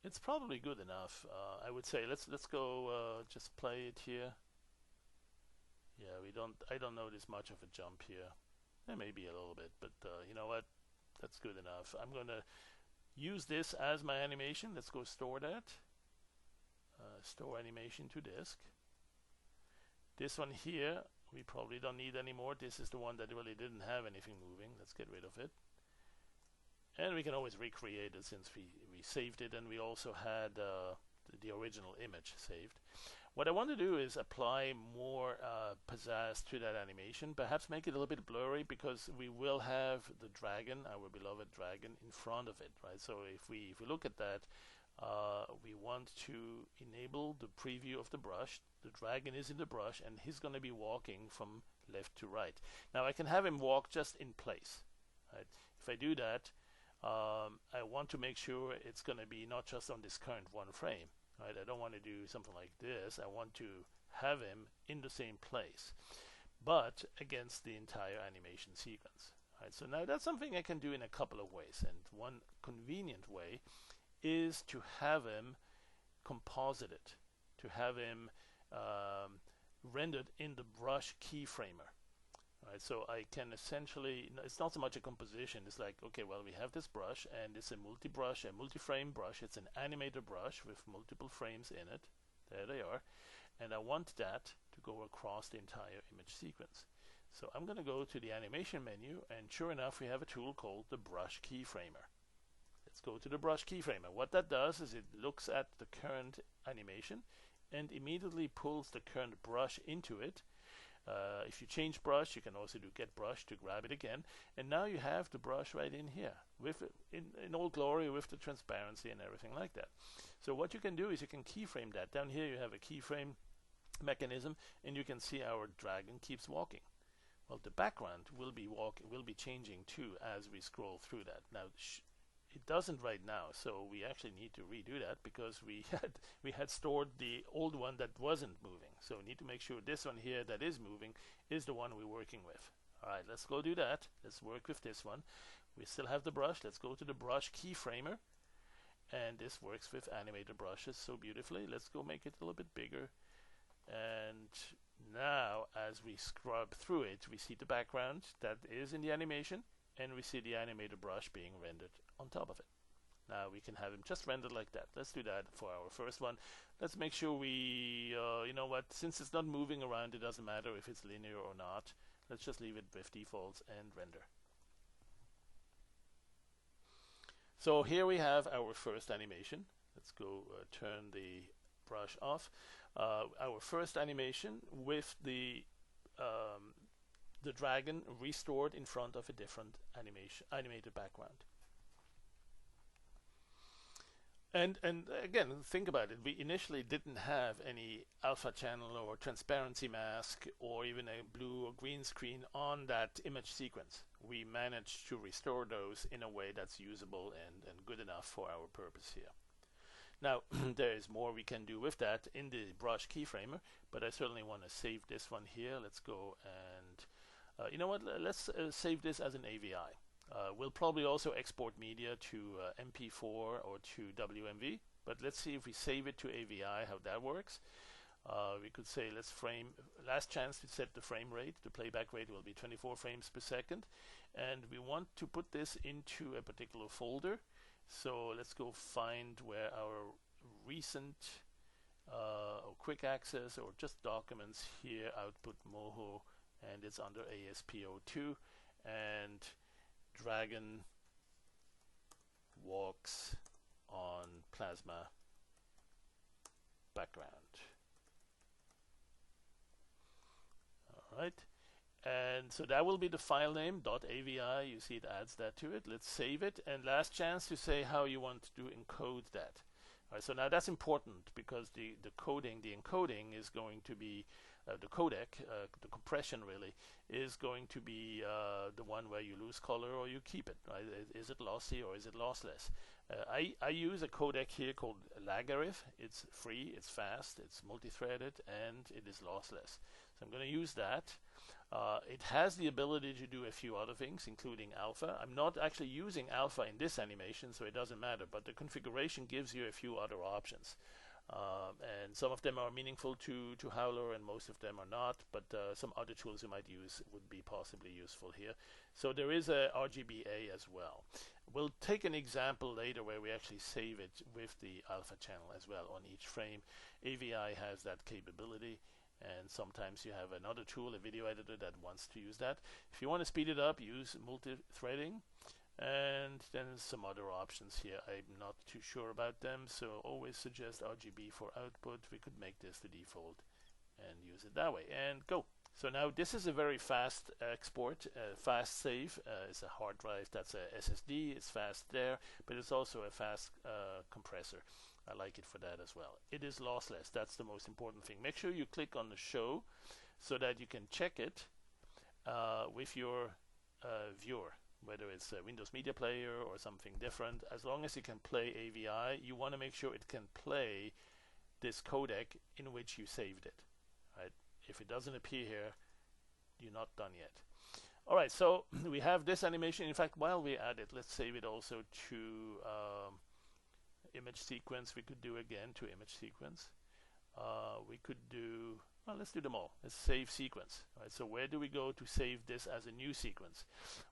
It's probably good enough. I would say let's go just play it here. Yeah, I don't notice much of a jump here. There may be a little bit, but you know what? That's good enough. I'm gonna use this as my animation. Let's go store that. Store animation to disk. This one here, we probably don't need anymore. This is the one that really didn't have anything moving. Let's get rid of it. And we can always recreate it since we saved it, and we also had the original image saved. What I want to do is apply more pizzazz to that animation, perhaps make it a little bit blurry, because we will have the dragon, our beloved dragon, in front of it, right? So if we look at that, we want to enable the preview of the brush. The dragon is in the brush, and he's going to be walking from left to right. Now I can have him walk just in place, right? If I do that, I want to make sure it's going to be not just on this current one frame. Right, I don't want to do something like this. I want to have him in the same place, but against the entire animation sequence. Right, so now that's something I can do in a couple of ways, and one convenient way is to have him composited, to have him rendered in the brush keyframer. Right, so I can essentially, it's not so much a composition, it's like, okay, well, we have this brush, and it's a multi-brush, a multi-frame brush. It's an animator brush with multiple frames in it. There they are. And I want that to go across the entire image sequence. So I'm going to go to the animation menu, and sure enough, we have a tool called the brush keyframer. Let's go to the brush keyframer. What that does is it looks at the current animation and immediately pulls the current brush into it. If you change brush, you can also do get brush to grab it again, and now you have the brush right in here with in all glory, with the transparency and everything like that. So what you can do is you can keyframe that. Down here you have a keyframe mechanism, and you can see our dragon keeps walking. Well, the background will be changing too as we scroll through that. Now it doesn't right now, so we actually need to redo that, because we had stored the old one that wasn't moving. So we need to make sure this one here that is moving is the one we're working with. All right, let's go do that. Let's work with this one. We still have the brush. Let's go to the brush keyframer, and this works with animator brushes so beautifully. Let's go make it a little bit bigger. And now as we scrub through it, we see the background that is in the animation, and we see the animator brush being rendered on top of it. Now we can have him just rendered like that. Let's do that for our first one. Let's make sure we, you know what, since it's not moving around, it doesn't matter if it's linear or not. Let's just leave it with defaults and render. So here we have our first animation. Let's go turn the brush off. Our first animation with the dragon restored in front of a different animated background. And again, think about it. We initially didn't have any alpha channel or transparency mask or even a blue or green screen on that image sequence. We managed to restore those in a way that's usable and good enough for our purpose here. Now, there is more we can do with that in the brush keyframer, but I certainly want to save this one here. Let's go and, you know what, let's save this as an AVI. We'll probably also export media to MP4 or to WMV, but let's see if we save it to AVI, how that works. We could say let's frame, last chance to set the frame rate. The playback rate will be 24 frames per second, and we want to put this into a particular folder. So let's go find where our recent or quick access or just documents here, output Moho, and it's under ASP02, and dragon walks on plasma background. All right, and so that will be the file name .avi. You see it adds that to it. Let's save it, and last chance to say how you want to encode that. All right, so now that's important, because the encoding is going to be the codec, the compression really, is going to be the one where you lose color or you keep it, right? Is it lossy or is it lossless? I use a codec here called Lagarif. It's free, it's fast, it's multi-threaded, and it is lossless. So I'm going to use that. It has the ability to do a few other things, including alpha. I'm not actually using alpha in this animation, so it doesn't matter, but the configuration gives you a few other options. And some of them are meaningful to Howler, and most of them are not, but some other tools you might use would be possibly useful here. So there is a RGBA as well. We'll take an example later where we actually save it with the alpha channel as well on each frame. AVI has that capability, and sometimes you have another tool, a video editor, that wants to use that. If you want to speed it up, use multi-threading. And then some other options here. I'm not too sure about them, so always suggest RGB for output. We could make this the default and use it that way, and go. So now this is a very fast export, fast save. It's a hard drive, that's a SSD, it's fast there, but it's also a fast compressor. I like it for that as well. It is lossless, that's the most important thing. Make sure you click on the show so that you can check it with your viewer, whether it's a Windows Media Player or something different. As long as it can play AVI, you want to make sure it can play this codec in which you saved it. Right? If it doesn't appear here, you're not done yet. All right, so we have this animation. In fact, while we're at it, let's save it also to image sequence. We could do again to image sequence. We could do, well, let's do them all. Let's save sequence. Right, so where do we go to save this as a new sequence?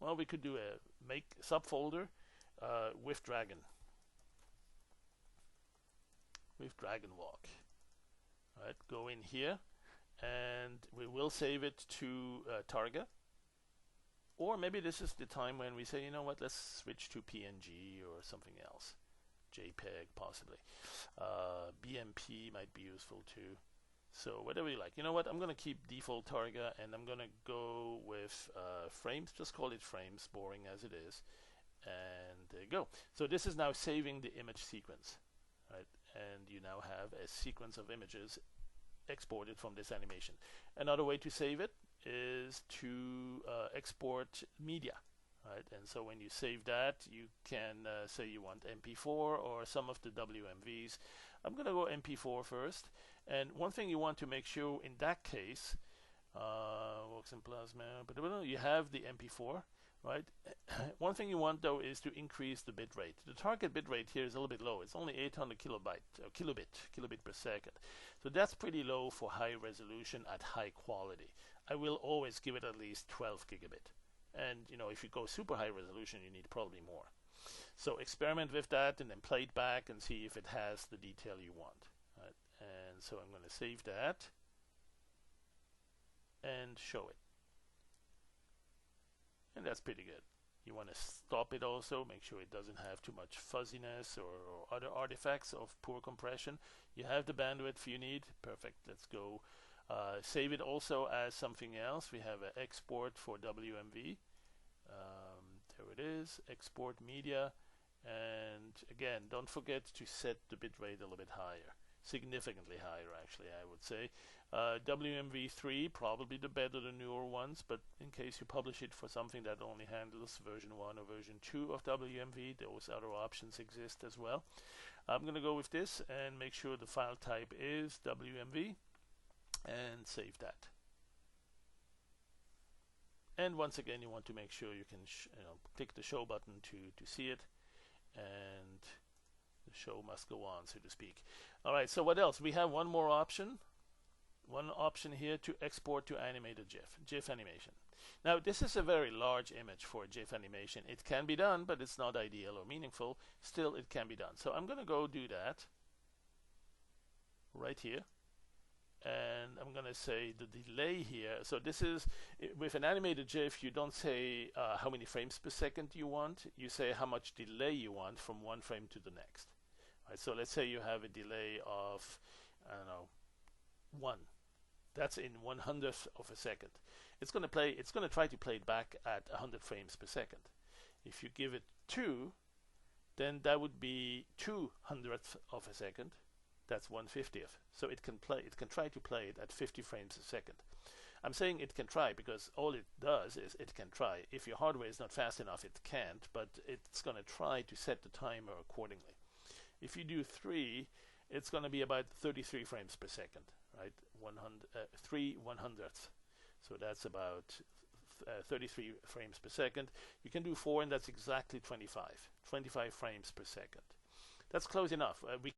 Well, we could do a make subfolder with Dragon. With Dragon Walk. Right, go in here, and we will save it to Targa. Or maybe this is the time when we say, you know what, let's switch to PNG or something else. JPEG possibly. BMP might be useful too. So whatever you like. You know what, I'm going to keep default Targa, and I'm going to go with frames. Just call it frames, boring as it is. And there you go. So this is now saving the image sequence. Right? And you now have a sequence of images exported from this animation. Another way to save it is to export media. Right? And so when you save that, you can say you want MP4 or some of the WMVs. I'm going to go MP4 first. And one thing you want to make sure in that case, works in plasma, but you have the MP4, right? One thing you want though is to increase the bit rate. The target bit rate here is a little bit low. It's only 800 kilobit per second. So that's pretty low for high resolution at high quality. I will always give it at least 12 gigabit. And you know, if you go super high resolution, you need probably more. So experiment with that and then play it back and see if it has the detail you want. Right? And so I'm going to save that and show it. And that's pretty good. You want to stop it also, make sure it doesn't have too much fuzziness or other artifacts of poor compression. You have the bandwidth you need. Perfect. Let's go. Save it also as something else. We have an export for WMV. There it is, export media. And again, don't forget to set the bitrate a little bit higher, significantly higher actually, I would say. WMV3, probably the better, the newer ones, but in case you publish it for something that only handles version 1 or version 2 of WMV, those other options exist as well. I'm going to go with this and make sure the file type is WMV. And save that. And once again, you want to make sure you can click the show button to see it, and the show must go on, so to speak. All right, so what else? We have one more option. One option here to export to animated GIF animation. Now this is a very large image for a GIF animation. It can be done, but it's not ideal or meaningful. Still, it can be done. So I'm going to go do that right here. And I'm going to say the delay here. So this is, with an animated GIF, you don't say how many frames per second you want. You say how much delay you want from one frame to the next. Right, so let's say you have a delay of, I don't know, 1. That's in 1/100th of a second. It's going to try to play it back at 100 frames per second. If you give it 2, then that would be 2/100th of a second. That's 1/50th. So it can try to play it at 50 frames a second. I'm saying it can try because all it does is it can try. If your hardware is not fast enough, it can't, but it's going to try to set the timer accordingly. If you do 3, it's going to be about 33 frames per second. right? 3/100ths. So that's about 33 frames per second. You can do 4, and that's exactly 25 frames per second. That's close enough. We